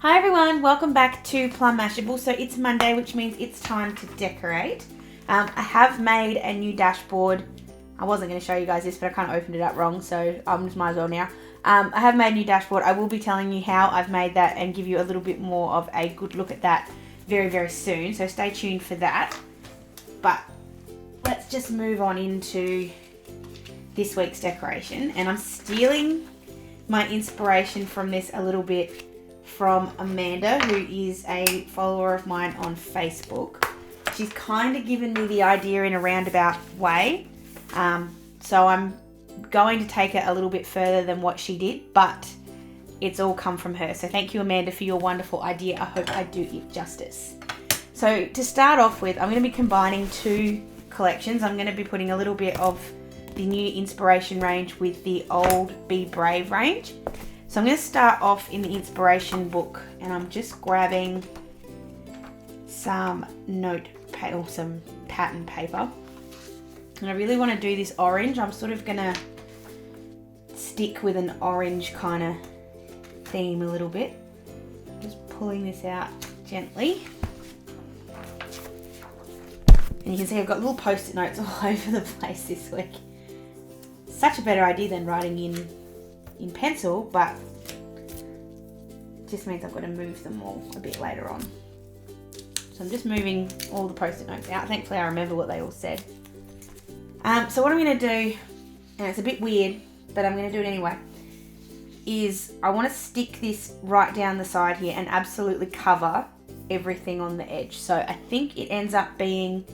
Hi everyone, welcome back to Plum Mashable. So it's Monday, which means it's time to decorate. I have made a new dashboard. I wasn't going to show you guys this, but I kind of opened it up wrong, so I just might as well now. I have made a new dashboard. I will be telling you how I've made that and give you a little bit more of a good look at that very, very soon. So stay tuned for that. But let's just move on into this week's decoration. And I'm stealing my inspiration from this a little bit from Amanda, who is a follower of mine on Facebook. She's kind of given me the idea in a roundabout way. So I'm going to take it a little bit further than what she did, but it's all come from her. So thank you, Amanda, for your wonderful idea. I hope I do it justice. So to start off with, I'm going to be combining two collections. I'm going to be putting a little bit of the new inspiration range with the old Be Brave range. So I'm going to start off in the inspiration book, and I'm just grabbing some Notepaper or some pattern paper. And I really want to do this orange. I'm sort of going to stick with an orange kind of theme a little bit. Just pulling this out gently. And you can see I've got little post-it notes all over the place this week. Such a better idea than writing in pencil, but it just means I've got to move them all a bit later on. So I'm just moving all the post-it notes out. Thankfully I remember what they all said. So what I'm going to do, and it's a bit weird, but I'm going to do it anyway, is I want to stick this right down the side here and absolutely cover everything on the edge. So I think it ends up being,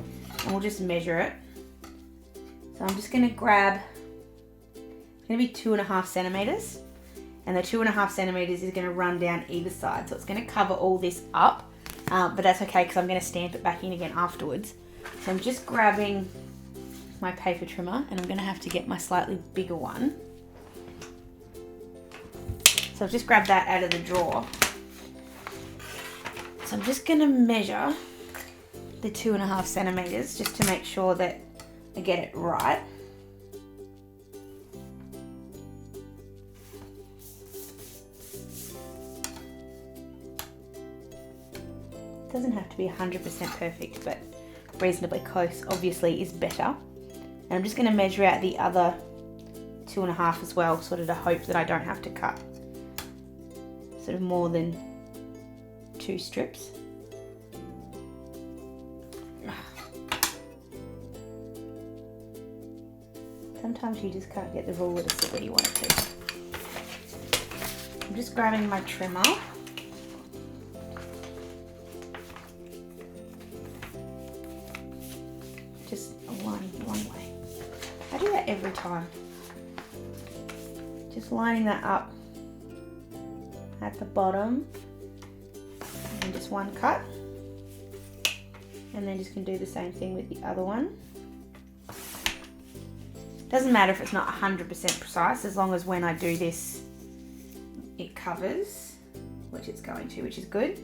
and we'll just measure it. So I'm just going to grab, it's going to be 2.5 centimeters, and the 2.5 centimeters is going to run down either side. So it's going to cover all this up, but that's okay because I'm going to stamp it back in again afterwards. So I'm just grabbing my paper trimmer, and I'm going to have to get my slightly bigger one. So I've just grabbed that out of the drawer. So I'm just going to measure the 2.5 centimeters just to make sure that I get it right. It doesn't have to be 100% perfect, but reasonably close obviously is better. And I'm just going to measure out the other 2.5 as well, sort of to hope that I don't have to cut sort of more than 2 strips. Sometimes you just can't get the ruler to sit where you want it to. I'm just grabbing my trimmer. Just one way. I do that every time. Just lining that up at the bottom, and just one cut, and then just can do the same thing with the other one. Doesn't matter if it's not 100% precise, as long as when I do this it covers, which it's going to, which is good.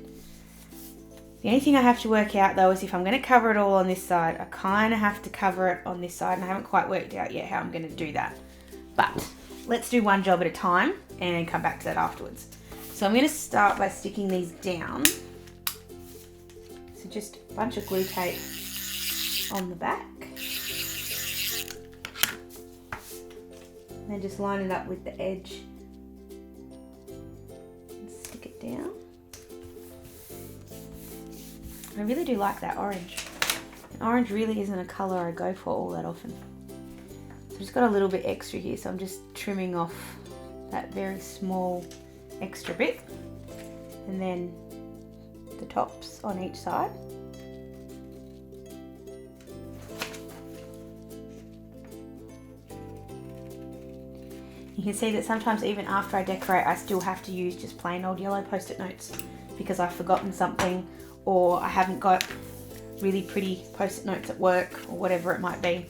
The only thing I have to work out though is if I'm going to cover it all on this side, I kind of have to cover it on this side, and I haven't quite worked out yet how I'm going to do that. But let's do one job at a time and come back to that afterwards. So I'm going to start by sticking these down. So just a bunch of glue tape on the back. And then just line it up with the edge and stick it down. I really do like that orange. And orange really isn't a colour I go for all that often. So I've just got a little bit extra here, so I'm just trimming off that very small extra bit, and then the tops on each side. You can see that sometimes even after I decorate I still have to use just plain old yellow post-it notes because I've forgotten something, or I haven't got really pretty post-it notes at work, or whatever it might be.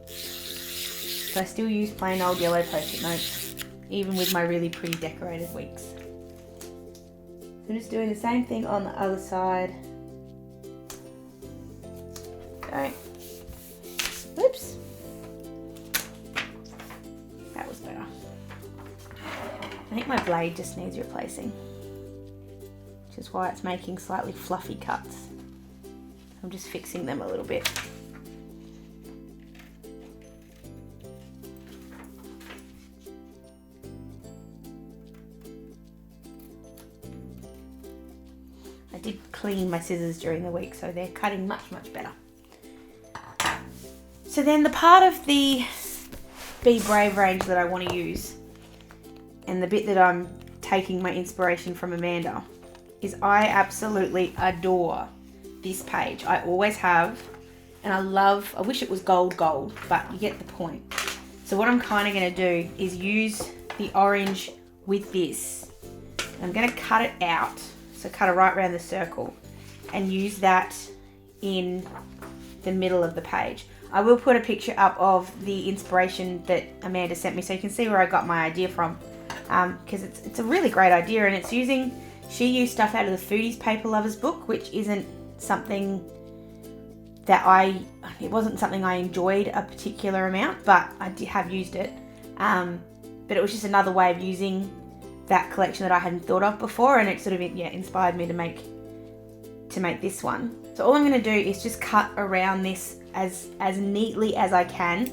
So I still use plain old yellow post-it notes, even with my really pretty decorated weeks. So I'm just doing the same thing on the other side. Okay. Oops. That was better. I think my blade just needs replacing. which is why it's making slightly fluffy cuts. I'm just fixing them a little bit. I did clean my scissors during the week, so they're cutting much, much better. So then the part of the Be Brave range that I want to use, and the bit that I'm taking my inspiration from Amanda, is I absolutely adore this page. I always have, and I wish it was gold, but you get the point. So what I'm kind of going to do is use the orange with this. I'm going to cut it out, so cut it right around the circle, and use that in the middle of the page. I will put a picture up of the inspiration that Amanda sent me so you can see where I got my idea from, because it's a really great idea, and it's she used stuff out of the Foodies Paper Lovers book, which isn't something that it wasn't something I enjoyed a particular amount, but I have used it. But it was just another way of using that collection that I hadn't thought of before, and it sort of inspired me to make this one. So all I'm going to do is just cut around this as neatly as I can.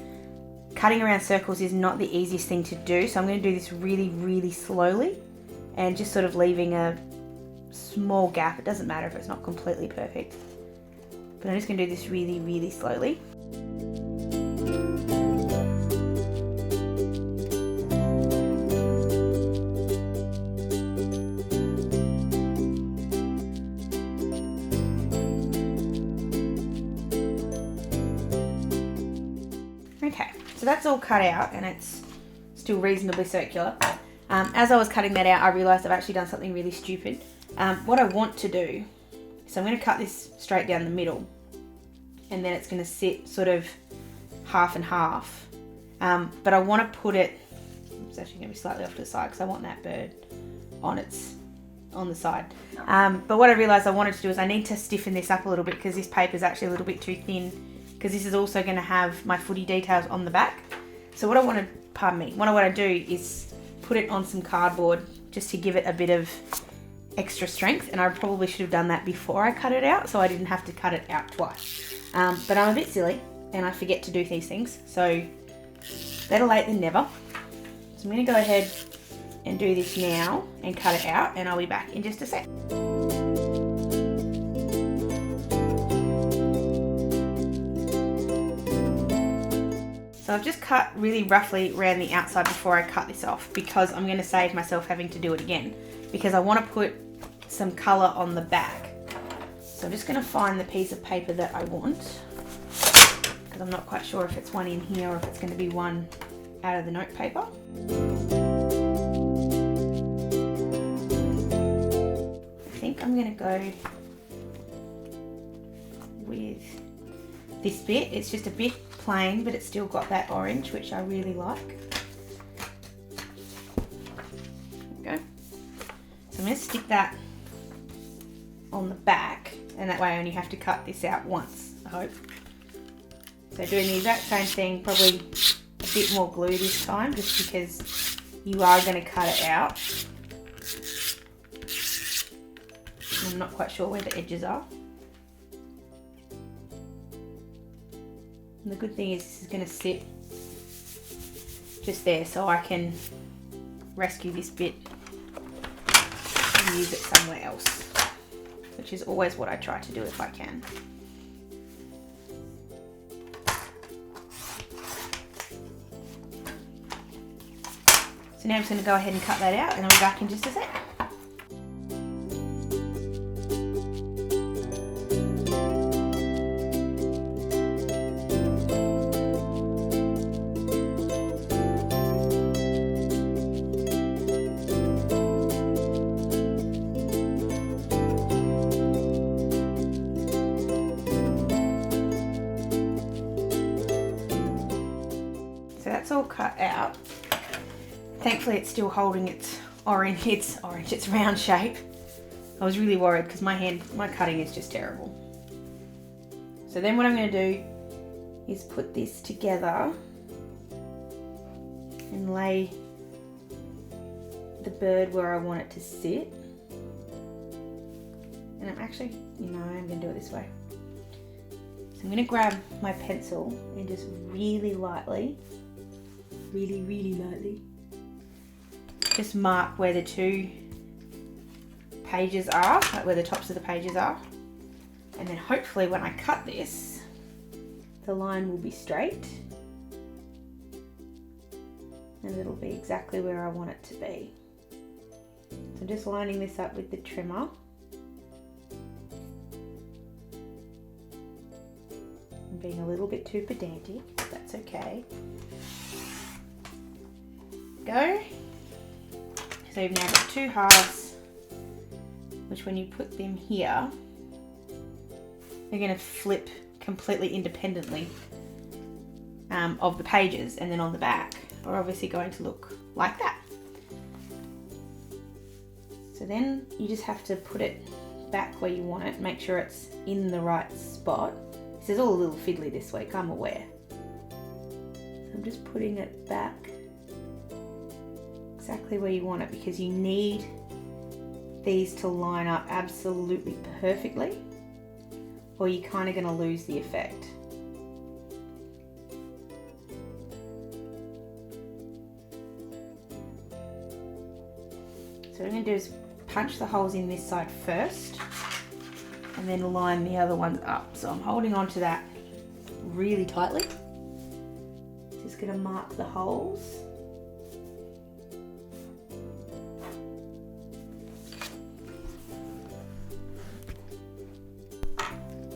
Cutting around circles is not the easiest thing to do, so I'm going to do this really, really slowly and just sort of leaving a small gap. It doesn't matter if it's not completely perfect, but I'm just going to do this really, really slowly. Okay, so that's all cut out and it's still reasonably circular. As I was cutting that out, I realised I've actually done something really stupid. What I want to do, so I'm going to cut this straight down the middle, and then it's going to sit sort of half and half. But I want to put it, it's actually going to be slightly off to the side because I want that bird on the side. But what I realised I wanted to do is I need to stiffen this up a little bit because this paper is actually a little bit too thin, because this is also going to have my footy details on the back. So what I want to do is put it on some cardboard just to give it a bit of extra strength, and I probably should have done that before I cut it out so I didn't have to cut it out twice. But I'm a bit silly and I forget to do these things, so better late than never. So I'm going to go ahead and do this now and cut it out, and I'll be back in just a sec. So I've just cut really roughly around the outside before I cut this off, because I'm going to save myself having to do it again, because I want to put some colour on the back. So I'm just going to find the piece of paper that I want, because I'm not quite sure if it's one in here or if it's going to be one out of the note paper. I think I'm going to go with this bit. It's just a bit plain, but it's still got that orange, which I really like. There we go. So I'm going to stick that on the back, and that way I only have to cut this out once, I hope. So doing the exact same thing, probably a bit more glue this time, just because you are going to cut it out. I'm not quite sure where the edges are. And the good thing is this is going to sit just there, so I can rescue this bit and use it somewhere else, which is always what I try to do if I can. So now I'm just going to go ahead and cut that out, and I'll be back in just a sec. That's all cut out. Thankfully it's still holding its round shape. I was really worried because my cutting is just terrible. So then what I'm going to do is put this together and lay the bird where I want it to sit. And I'm actually, I'm going to do it this way. So I'm going to grab my pencil and just really lightly, really lightly, just mark where the two pages are, like where the tops of the pages are. And then hopefully when I cut this, the line will be straight. And it'll be exactly where I want it to be. So I'm just lining this up with the trimmer. I'm being a little bit too pedantic, but that's okay. Go. So you've now got two halves, which when you put them here, they're going to flip completely independently of the pages, and then on the back are obviously going to look like that. So then you just have to put it back where you want it, make sure it's in the right spot. This is all a little fiddly this week, I'm aware. So I'm just putting it back exactly where you want it, because you need these to line up absolutely perfectly, or you're kind of going to lose the effect. So what I'm going to do is punch the holes in this side first and then line the other ones up. So I'm holding on to that really tightly. Just going to mark the holes.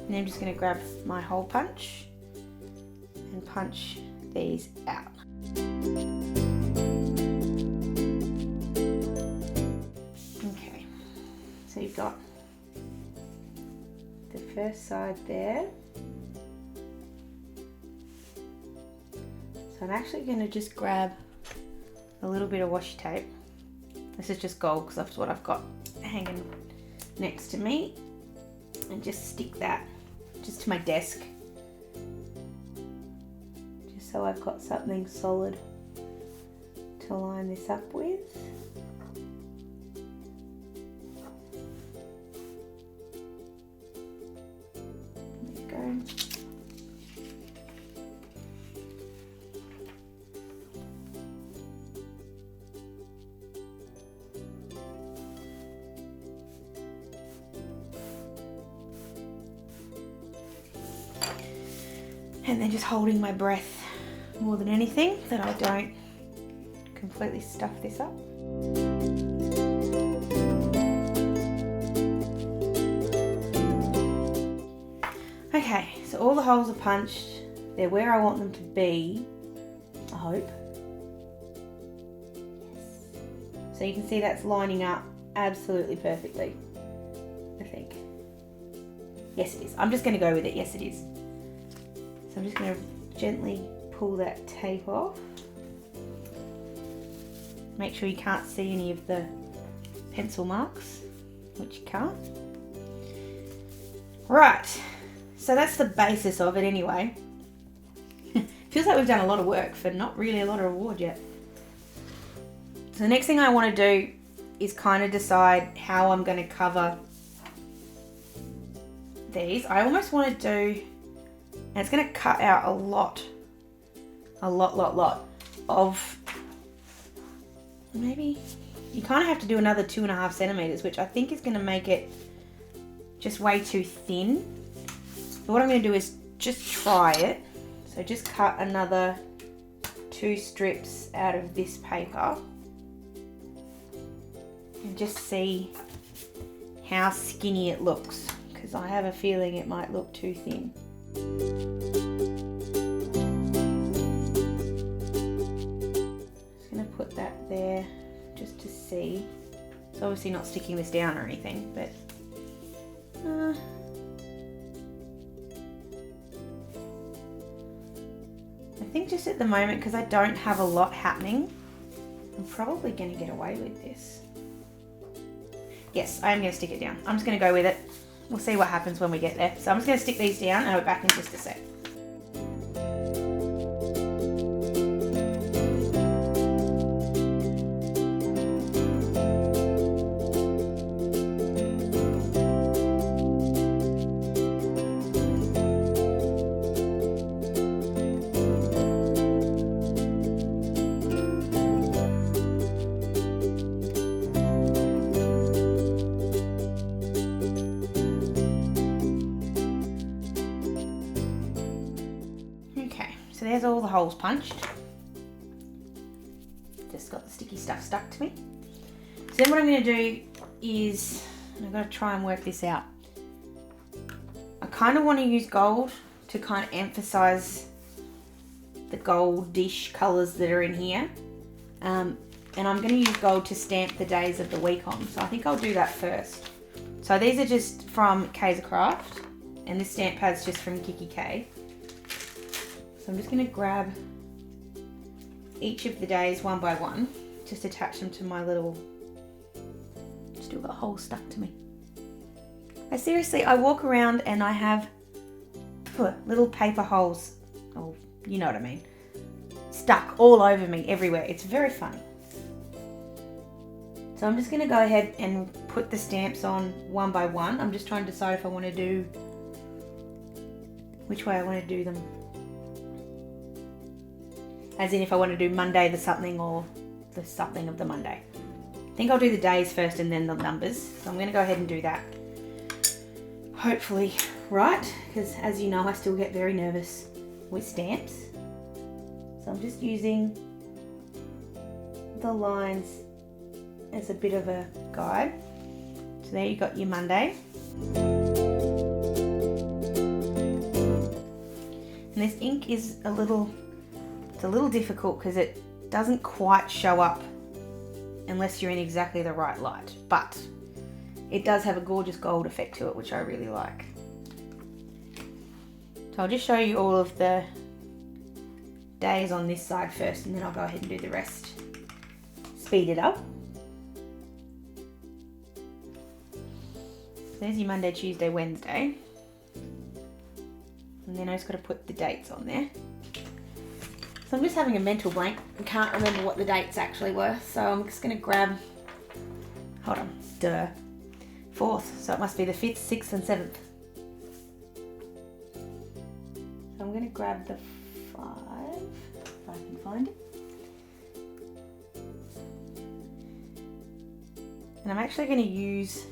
And I'm just going to grab my hole punch and punch these out. Okay, so you've got the first side there. So I'm actually going to just grab a little bit of washi tape. This is just gold because that's what I've got hanging next to me, and just stick that just to my desk, just so I've got something solid to line this up with. There you go. And then just holding my breath more than anything, that I don't completely stuff this up. Okay, so all the holes are punched. They're where I want them to be, I hope. Yes. So you can see that's lining up absolutely perfectly, I think. Yes, it is. I'm just going to go with it. Yes, it is. So I'm just going to gently pull that tape off. Make sure you can't see any of the pencil marks, which you can't. Right, so that's the basis of it anyway. Feels like we've done a lot of work for not really a lot of reward yet. So the next thing I want to do is kind of decide how I'm going to cover these. I almost want to do, and it's going to cut out a lot of, maybe you kind of have to do another 2.5 centimeters, which I think is going to make it just way too thin. But what I'm going to do is just try it. So just cut another 2 strips out of this paper and just see how skinny it looks, because I have a feeling it might look too thin. Just going to put that there just to see. It's obviously not sticking this down or anything, but I think just at the moment, because I don't have a lot happening, I'm probably going to get away with this. Yes, I am going to stick it down. I'm just going to go with it. We'll see what happens when we get there. So I'm just going to stick these down and I'll be back in just a sec. holes punched. Just got the sticky stuff stuck to me. So then what I'm going to do is, I've got to try and work this out. I kind of want to use gold to kind of emphasize the goldish colours that are in here. And I'm going to use gold to stamp the days of the week on. So I think I'll do that first. So these are just from Kaisercraft, and this stamp pad's just from Kikki.k. So I'm just going to grab each of the days one by one, just attach them to my little, still got holes stuck to me. I walk around and I have little paper holes, oh, you know what I mean, stuck all over me everywhere. It's very funny. So I'm just going to go ahead and put the stamps on one by one. I'm just trying to decide if I want to do, which way I want to do them. As in if I want to do Monday the something or the something of the Monday. I think I'll do the days first and then the numbers. So I'm going to go ahead and do that. Hopefully right, because as you know I still get very nervous with stamps. So I'm just using the lines as a bit of a guide. So there you got your Monday. And this ink is a little difficult because it doesn't quite show up unless you're in exactly the right light, but it does have a gorgeous gold effect to it, which I really like. So I'll just show you all of the days on this side first, and then I'll go ahead and do the rest. Speed it up. There's your Monday, Tuesday, Wednesday. And then I just got to put the dates on there. So I'm just having a mental blank. I can't remember what the dates actually were. So I'm just going to grab, hold on, 4th. So it must be the 5th, 6th and 7th. So I'm going to grab the 5, if I can find it. And I'm actually going to use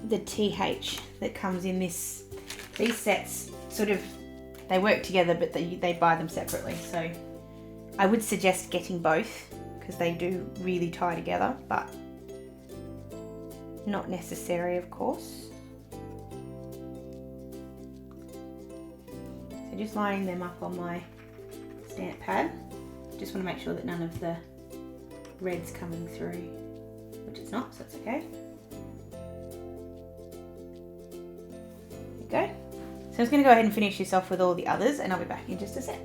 the TH that comes in this. These sets sort of, they work together, but they buy them separately. So I would suggest getting both because they do really tie together, but not necessary, of course. So just lining them up on my stamp pad. Just want to make sure that none of the red's coming through, which it's not, so it's okay. There you go. So I'm just going to go ahead and finish this off with all the others, and I'll be back in just a sec.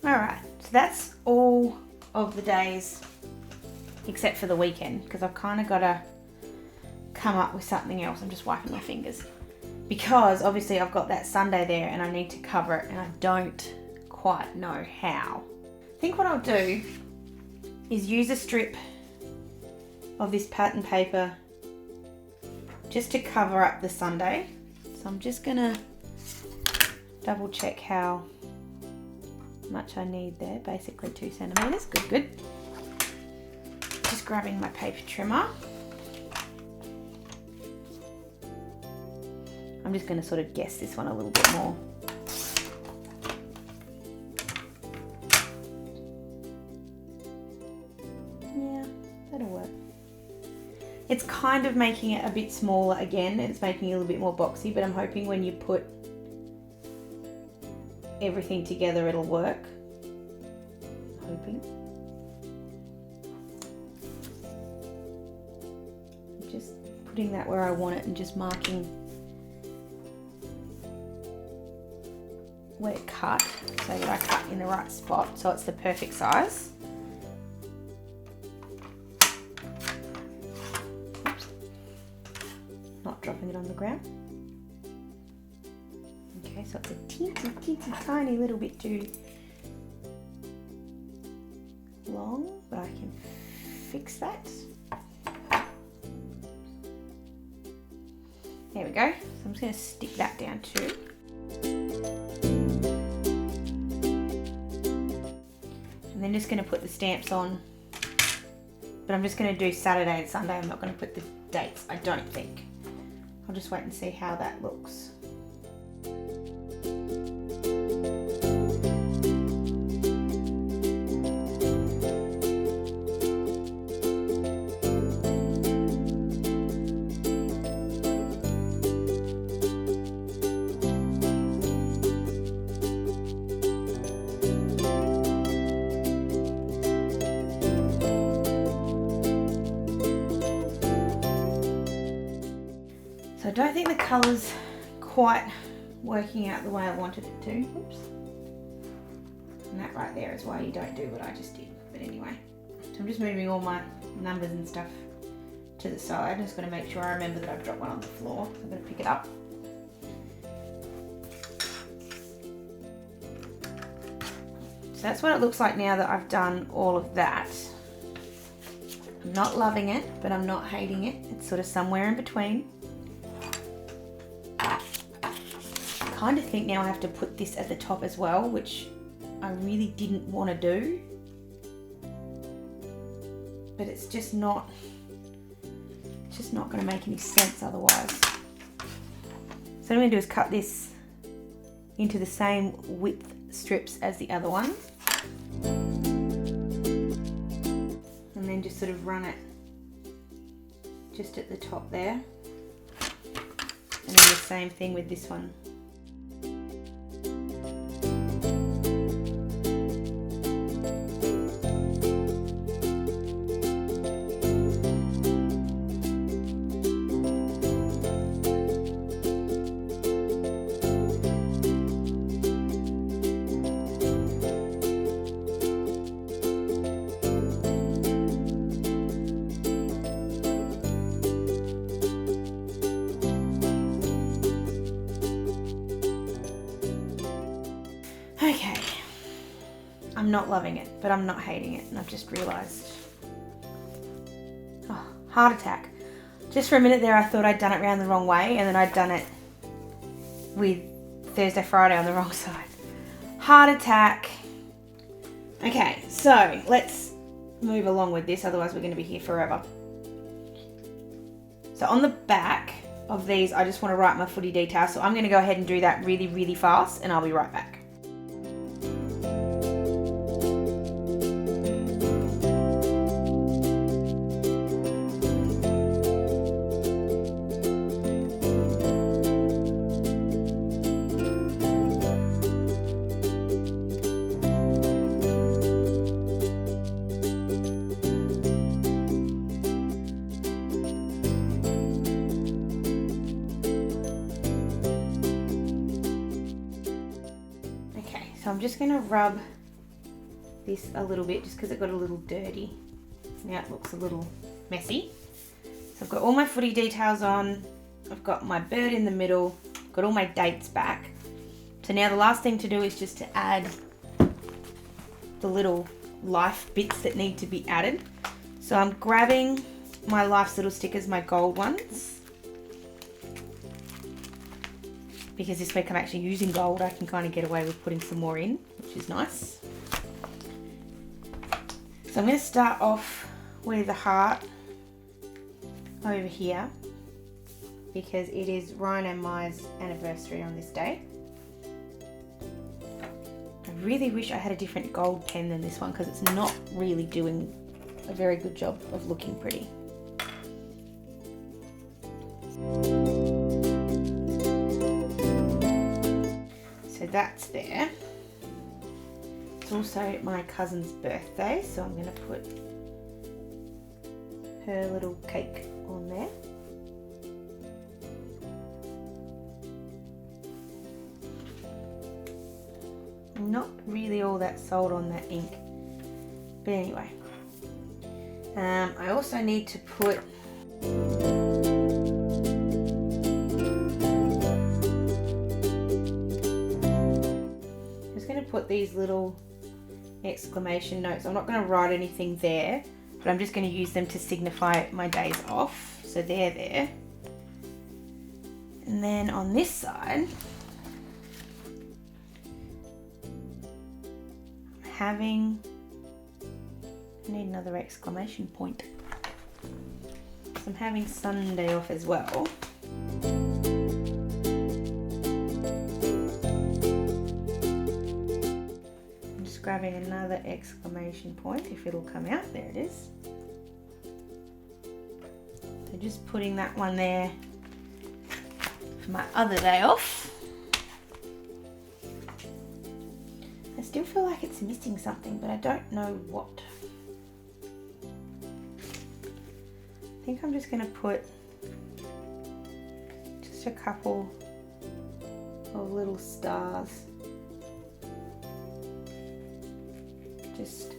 Alright, so that's all of the days except for the weekend, because I've kind of got to come up with something else. I'm just wiping my fingers because obviously I've got that Sunday there and I need to cover it and I don't quite know how. I think what I'll do is use a strip of this pattern paper just to cover up the Sunday. So I'm just going to double check how much I need there, basically 2 centimeters. Good. Just grabbing my paper trimmer. I'm just going to sort of guess this one a little bit more. Yeah, that'll work. It's kind of making it a bit smaller again. It's making it a little bit more boxy, but I'm hoping when you put everything together it'll work. Hoping. I'm just putting that where I want it and just marking where to cut so that I cut in the right spot so it's the perfect size. Oops. it on the ground. Okay, so it's a teensy tiny little bit too long, but I can fix that. There we go. So I'm just going to stick that down too. And then just going to put the stamps on. But I'm just going to do Saturday and Sunday. I'm not going to put the dates, I don't think. I'll just wait and see how that looks. So I don't think the colour's quite working out the way I wanted it to. Oops. And that right there is why you don't do what I just did. But anyway, so I'm just moving all my numbers and stuff to the side. I'm just going to make sure I remember that I've dropped one on the floor. So I'm going to pick it up. So that's what it looks like now that I've done all of that. I'm not loving it, but I'm not hating it. It's sort of somewhere in between. I kind of think now I have to put this at the top as well, which I really didn't want to do. But it's just not going to make any sense otherwise. So what I'm going to do is cut this into the same width strips as the other one. And then just sort of run it just at the top there. And then the same thing with this one. Okay, I'm not loving it, but I'm not hating it, and I've just realised. Oh, heart attack. Just for a minute there I thought I'd done it round the wrong way, and then I'd done it with Thursday, Friday on the wrong side. Heart attack. Okay, so let's move along with this, otherwise we're going to be here forever. So on the back of these, I just want to write my footy details, so I'm going to go ahead and do that really, really fast, and I'll be right back. So I'm just going to rub this a little bit just because it got a little dirty. Now it looks a little messy. So I've got all my footy details on. I've got my bird in the middle. I've got all my dates back. So now the last thing to do is just to add the little life bits that need to be added. So I'm grabbing my Life's Little stickers, my gold ones. Because this week I'm actually using gold, I can kind of get away with putting some more in, which is nice. So I'm going to start off with the heart over here because it is Ryan and Maya's anniversary on this day. I really wish I had a different gold pen than this one because it's not really doing a very good job of looking pretty. So that's there. It's also my cousin's birthday, so I'm going to put her little cake on there. I'm not really all that sold on that ink, but anyway. I also need to put these little exclamation notes. I'm not going to write anything there, but I'm just going to use them to signify my days off. So they're there. And then on this side, I need another exclamation point. So I'm having Sunday off as well. I'm just grabbing another exclamation point, if it'll come out. There it is. So just putting that one there for my other day off. I still feel like it's missing something, but I don't know what. I think I'm just going to put just a couple of little stars just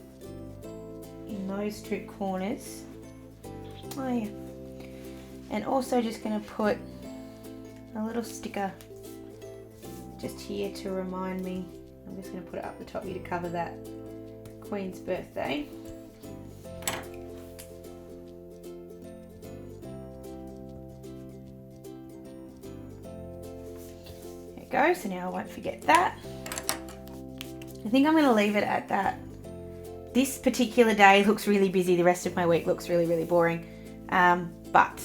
in those two corners. Oh yeah. And also just going to put a little sticker just here to remind me. I'm just going to put it up the top here to cover that Queen's birthday. There it goes, so now I won't forget that. I think I'm going to leave it at that. This particular day looks really busy, the rest of my week looks really, really boring. But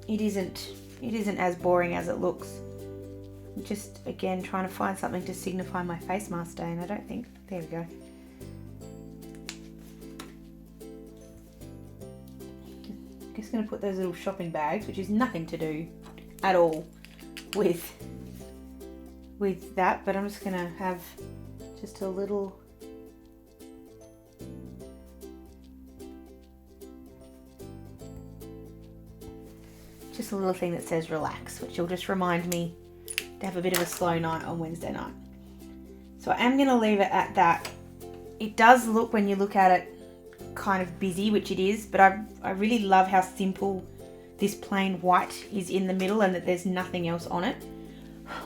it isn't as boring as it looks. Just again trying to find something to signify my face mask day, and I don't think, there we go. Just going to put those little shopping bags, which is nothing to do at all with that, but I'm just going to have just a little thing that says relax, which will just remind me to have a bit of a slow night on Wednesday night. So I am going to leave it at that. It does look, when you look at it, kind of busy, which it is, but I really love how simple this plain white is in the middle and that there's nothing else on it.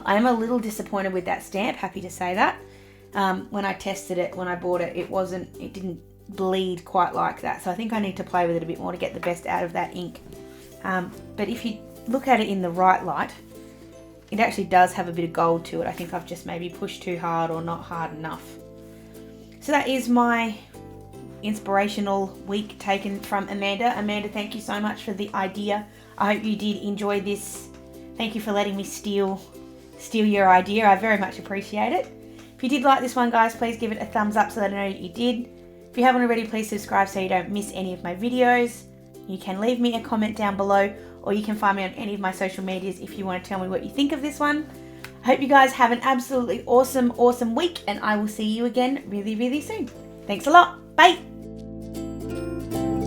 I am a little disappointed with that stamp, happy to say that. When I tested it, when I bought it, it didn't bleed quite like that. So I think I need to play with it a bit more to get the best out of that ink. But if you look at it in the right light, it actually does have a bit of gold to it. I think I've just maybe pushed too hard or not hard enough. So that is my inspirational week taken from Amanda. Amanda, thank you so much for the idea. I hope you did enjoy this. Thank you for letting me steal your idea. I very much appreciate it. If you did like this one, guys, please give it a thumbs up so that I know you did. If you haven't already, please subscribe so you don't miss any of my videos. You can leave me a comment down below, or you can find me on any of my social medias if you want to tell me what you think of this one. I hope you guys have an absolutely awesome week, and I will see you again really, really soon. Thanks a lot. Bye.